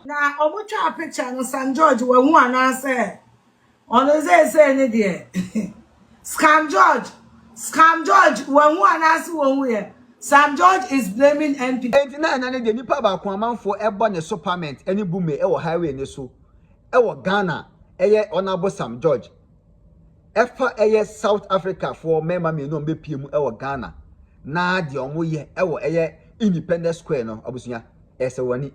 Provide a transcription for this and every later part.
Na omucha picture no San George we hu anase. Ono say ni de. Scam George we hu anase we hu ye. Sam George is blaming NP. Entina na ne de nipa ba ko amanfo ebo ne superment eni bume e wo highway ne so. E wo Ghana eye Honorable Sam George. Efa eye South Africa for member me no mbepie mu e wo Ghana. Na de omo ye e wo eye Independence Square no abusunya ese wani.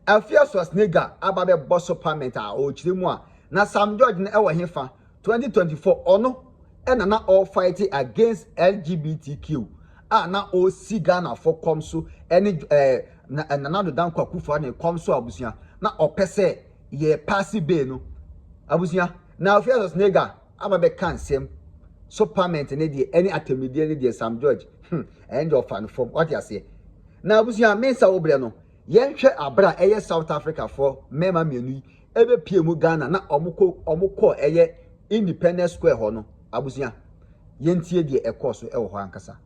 Afia Schwar ababe boss superment a o chire mu a na Sam George ne e wo hefa 2024 ono e na all fighting against LGBTQ. Na o si Ghana for come so any na do dan kwaku for na come so abusunya na opese ye pass be no abusunya na Afia Schwar ababe kan sem superment ne die any atemidie ne die Sam George end of fan from what you say na abusunya mensa obre no yenhwe abra eye South Africa for mema mienu ebe pie mu Ghana na omukọ eye Independence Square ho no abusunya yentie die ekoso e wo ho ankasa.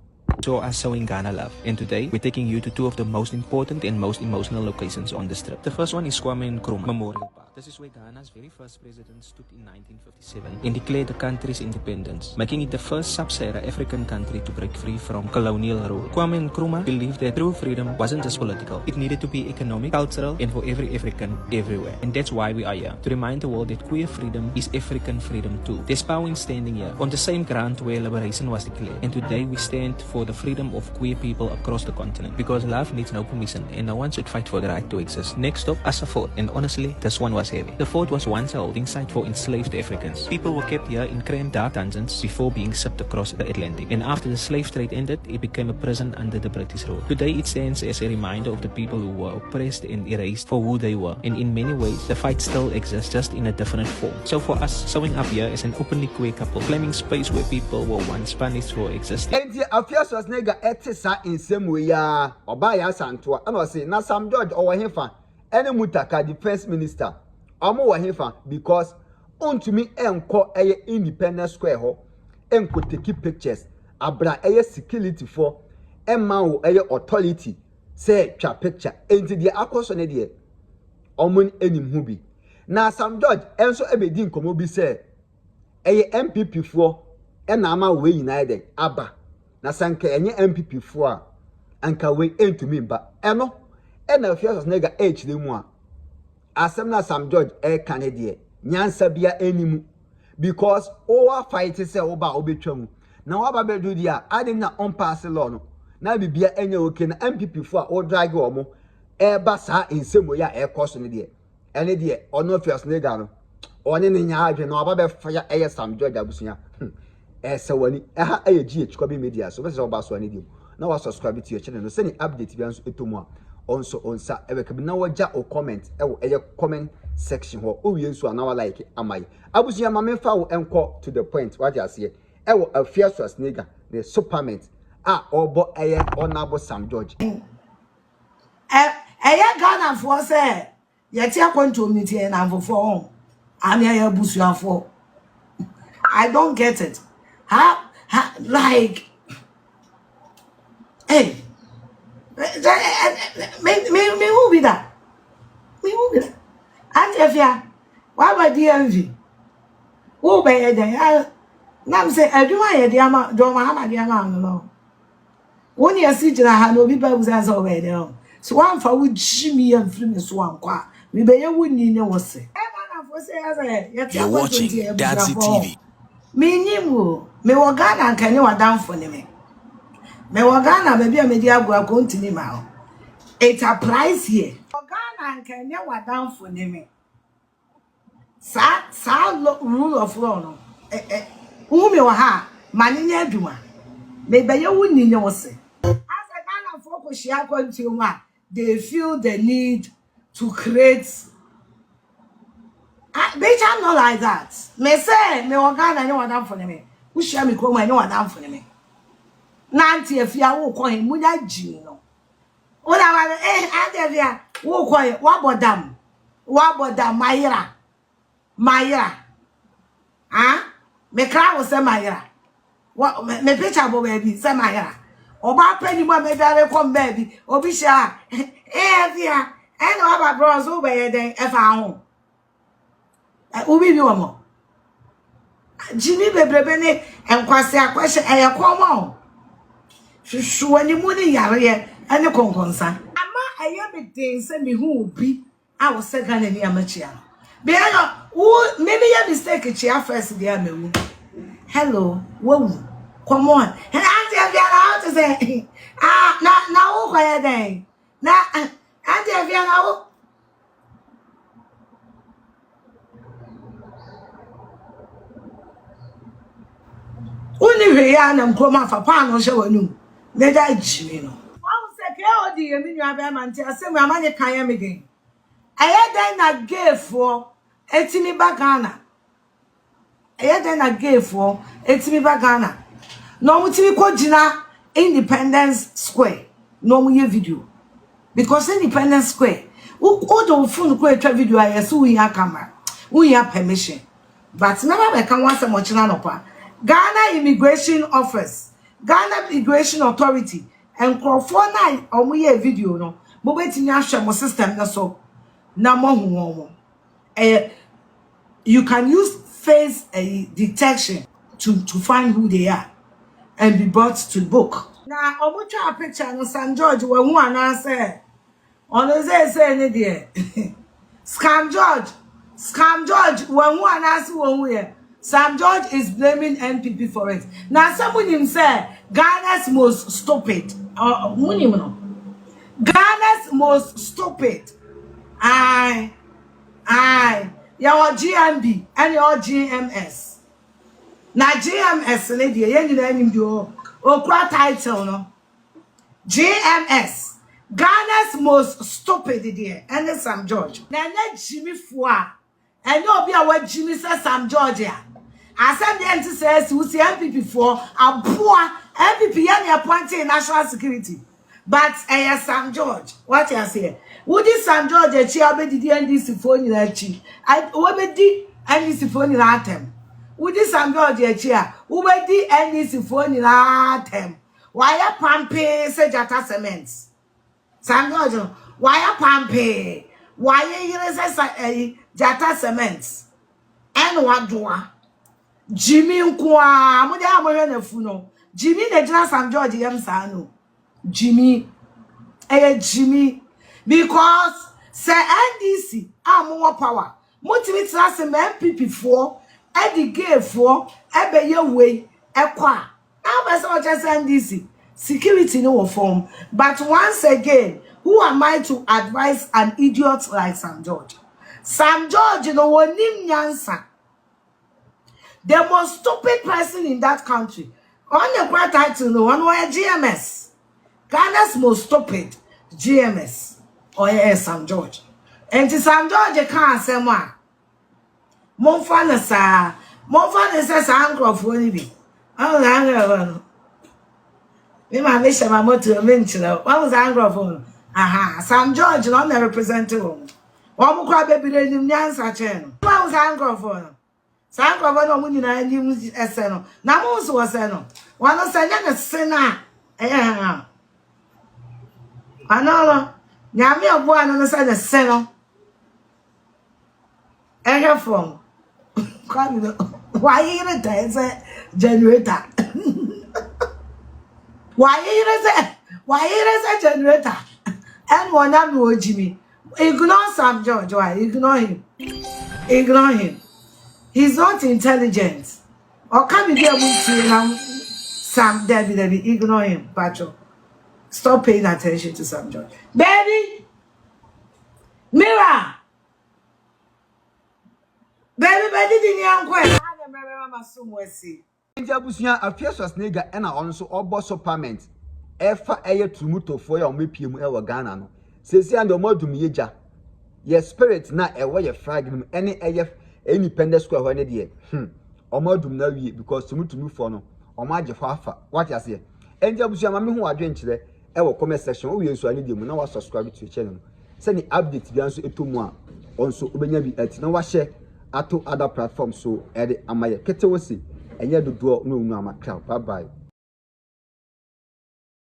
So us showing Ghana love, and today we're taking you to two of the most important and most emotional locations on this trip. The first one is Kwame Nkrumah Memorial Park. This is where Ghana's very first president stood in 1957 and declared the country's independence, making it the first sub-Saharan African country to break free from colonial rule. Kwame Nkrumah believed that true freedom wasn't just political, it needed to be economic, cultural, and for every African everywhere. And that's why we are here, to remind the world that queer freedom is African freedom too. There's power in standing here, on the same ground where liberation was declared. And today we stand for the freedom of queer people across the continent, because love needs no permission and no one should fight for the right to exist. Next up, as a fort, and honestly this one was heavy. The fort was once a holding site for enslaved Africans. People were kept here in cramped dark dungeons before being shipped across the Atlantic, and after the slave trade ended, it became a prison under the British rule. Today it stands as a reminder of the people who were oppressed and erased for who they were, and in many ways the fight still exists, just in a different form. So for us, showing up here as an openly queer couple, claiming space where people were once punished for existing. Afia Schwar etisa insemu ya oba ya santoa ana say na Sam George owo hefa ene mutaka defense minister omo wo hefa because ontumi enko eye Independence Square ho enko take pictures abra eye security for emma wo eye authority say twa picture enti de akoso ne de omo enim hu bi na Sam George enso ebedi nkomo bi say eye MPP for ena ama we united aba na sanka enye MPP fo a anka we entumi ba eno ena Afia Schwar echire mu a asem na Sam George Canada nyansa bia enimu because our fight say oba obetwam na waba bedu dia ade na on pass law no na bibia enye oke na MPP fo a o drag omo ba sa ensemo ya ekoso ne de ene de ono Afia Schwar no one ne nya adwe na waba be fa ya Sam George abusunya wani aha ayeji echikobi media so bese oba so ani dim na wa subscribe to your channel no send update bi anso etomu a onso onsa ebe na waja o comment ewo eye comment section ho o wie nso na wa like amai abusuya ma memfa wo enko to the point what you say ewo Afia Schwar the superment obo eye Honorable Sam George Eye Ghana for say ye ti akonto meeting na for ami eye abusuafo. I don't get it. How like, hey, me who be that? Me who be that? Auntie Afia, why by DMV? Who by there? Now say, I do my diama, do my hammer diama no. When you see to the no people who's as over there. So one for which Jimmy and Flim is one qua. We be you wouldn't was say. You're watching Gyata TV. Me nimu me wagana nkanye wadamfo ne me wagana baby a media go continue ma it's a price here wagana nkanye wadamfo ne me sa rule of law no me wa ha manenya aduma me beye wonni nye wose as a Ghana for ko shia continue ma they feel the need to create bitch, I'm not like that. Me say, me wagana any one for me. Who share me come any one for me. Nanti Afia wo ko him munya ji no. Wo da ba Afia wo ko wa bodam Mayra. Me kra wo say Mayra. What me picture bo baby say Mayra. Oba pani mo me dare come baby. Obi sha Afia And our bros over then if I home. Ubi you more. Jimmy Bebrebe and Kwasi a question a common. Shushu any money yare and the conconsan. I am a day send me who be our second and amateur. Beano, maybe a mistake a chair first the me. Hello, whoa, come on. And Auntie Aviana out to say, now, why a day? Now, Auntie Aviana. Only Rihanna come for pan or show you. Let I Jimmy. I say, oh, dear, me, you have a man. I say, my money can't again. I had then a gay for Etimi Bagana. I had then a gay for Etimi Bagana. No, we call Gina Independence Square. No, we video. Because Independence Square, who don't phone create a video, I assume we have camera. We have permission. But never I can want so much Ghana Immigration Office, Ghana Immigration Authority, and Crawford night on we a video no. But wait in your system na so. Na mo you can use face detection to find who they are and be brought to book. Now, omucha picture no San George we hu anase. Ono say any there. Scam George we hu anase we hu here. Sam George is blaming NPP for it. Now, someone him say Ghana's most stupid. Ghana's most stupid. Your GMB and your GMS. Now GMS, lady, you name do okra title no. GMS. Ghana's most stupid dear. And Sam George. Now Jimmy Fua. And no be our Jimmy says Sam George. I said the entity says who see MPP for a poor MPP and appointed national security. But Sam George, what you say? Would this Sam George a chia be the NDC phone in a chi? I would be NDC phone in atem. Would this Sam George a chia? Who would the NDC phone in atem? Why a Pampii say Gyata cements? Sam George, why a Pampii? Why you say Gyata cements? And what do I? Jimmy Nkwa, mo dey amore na fu no. Jimmy na jina Sam George yam sa no. Jimmy Jimmy because say NDC amowo power. Mo timi tra se MPP for e di gay for e be ye we ekwa. Now be so just NDC security no form. But once again, who am I to advise an idiot like Sam George? Sam George no wonim nyansa. The most stupid person in that country. On the great title, no one were GMS. Ghana's most stupid GMS. Or Sam George. And to Sam George can't say more. Monfana sa. Monfana says uncle for any. Oh, anger. Me my mission, my motto, mention. What was anger for? Aha, Sam George, not the representative. One more crab baby, the Nyansa channel. What was anger for? Sanko no munyi na ndim ese no na mo so ese no wano sanya na sena anolo nyame obo ano no sanya seno from come why you the generator why you generator and one am no Jimmy ignore Sam George why ignore him. He's not intelligent. Or can you be able to now Sam Debbie ignore him, Pacho. Stop paying attention to Sam George. Baby! Mira! Baby, didn't you India Busia, Afia Schwar and also Oboso Parliament. Efa Trumu to for your MPM Ewa Ghana. Says and the Modumija. Your spirit na away a fragment any AF. Independent Square when they Omodum na wie because to move for no Omaje fafa what you say Enja busia mame ho adwen kire e wo comment section we nso ani dem na wa subscribe to the channel send the update bi anso etomu a onso obenya bi ati na wa share ato other platforms so e de amaye kete wo si enye dodo no onu amakra bye bye.